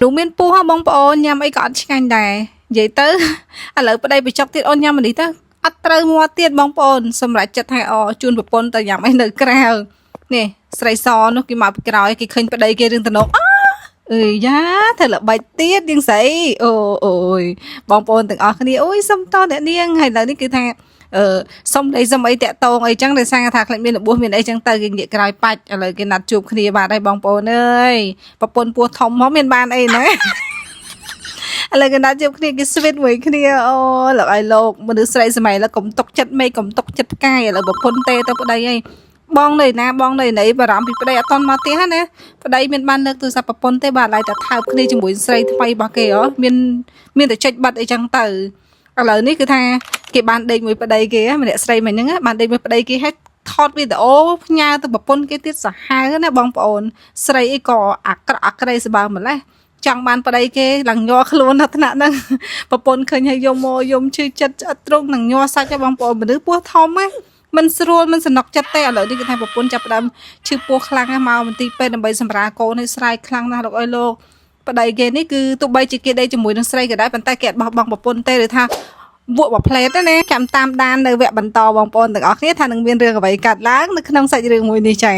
រូមានពូហ៎បងប្អូនញ៉ាំអីក៏អត់ឆ្ងាញ់ដែរនិយាយទៅឥឡូវប្តីបញ្ចុកទៀតអូនញ៉ាំនេះទៅអត់ត្រូវមាត់ទៀតបងប្អូនសម្រាប់ចិត្តថាជូនប្រពន្ធទៅញ៉ាំអីនៅក្រៅនេះស្រីសនោះគេមកពីក្រោយគេឃើញប្តីគេរឿងតំណអអើយយ៉ាធ្វើល្បិចទៀតនាងស្រីអូយបងប្អូនទាំងអស់គ្នាអូយសុំតអ្នកនាងហើយឥឡូវនេះគឺថាសុំអីតាក់តងអីចឹងដោយសារថាខ្លាចមានរបួសមានអីចឹងទៅគេងាកក្រោយបាច់ឥឡូវគេណាត់ជួបគ្នាបាទហើយបងប្អូនអើយប្រពន្ធពោះធំមកមានបានអីណាឥឡូវគេណាត់ជួបគ្នាគេស្វីតមួយគ្នាអូលោកឲ្យលោកមនុស្សស្រីសម័យឡើយកុំຕົកចិត្តមេឃកុំຕົកចិត្តផ្កាយឥឡូវប្រពន្ធទេទៅប្តីអីបងនៅណាបងនៅណីបារម្ភពីប្តីអត់តន់មកទៀតណាប្តីមានបានលើកទូរស័ព្ទប្រពន្ធទេបាទឡើយតែថើបគ្នាជាមួយស្រីថ្មីរបស់គេហ៎មានតែចុចបាត់អីចឹងទៅឥឡូវនេះគឺថាគេបានដេកមួយប្តីគេម្នាក់ស្រីមិញហ្នឹងបានដេកមួយប្តីគេឲ្យថតវីដេអូផ្ញើទៅប្រពន្ធគេទៀតសាហាវណាបងប្អូនស្រីអីក៏អាក្រក់អាក្រៃស្បើម្លេះចង់បានប្តីគេឡើងញ័រខ្លួនដល់ថ្នាក់ហ្នឹងប្រពន្ធឃើញឲ្យយំមកយំឈឺចិត្តឆ្អិតទ្រង់នឹងញ័រសាច់បងប្អូនមនុស្សពោះធំហ្នឹងមិនស្រួលមិនសំណុកចិត្តទេឥឡូវនេះគេថាប្រពន្ធចាប់ផ្ដើមឈឺពោះខ្លាំងណាស់មកមន្ទីរពេទ្យដើម្បីសម្រាលកូនឲ្យស្រែកខ្លាំងណាស់លោកអើយលោកប្តីគេនេះគឺទោះបីជាគេដេកជាមួយនឹងស្រីក៏ដែរប៉ុន្តែគេអត់បោះបង់ប្រពន្ធទេឬថាវក់មួយផ្លេតណាចាំតាមដាននៅវគ្គបន្តបងប្អូនទាំងអស់គ្នាថានឹងមានរឿងអ្វីកើតឡើងនៅក្នុងសាច់រឿងមួយនេះចា៎